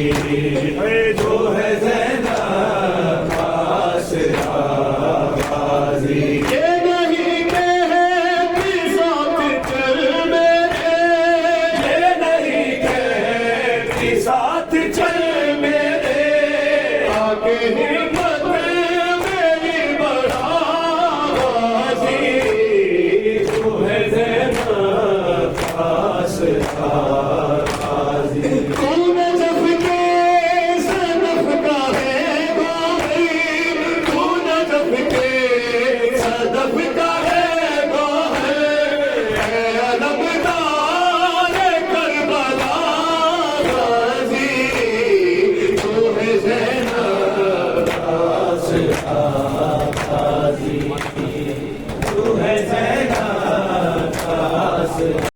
जो है ज़ैनब आशिरा गाज़ी। ये नहीं कहती साथ चल मेरे, ये नहीं कहती साथ चल मेरे, आके हिम्मत मेरी बढ़ा गाज़ी। जो है ज़ैनब आशिरा गाज़ी। तूने जब के सनफ का है भाई, तूने जब के सनफ का है अलमदार करबला गाज़ी। तू है ज़ैनब आशिरा गाज़ी, तू है ज़ैनब आशिरा।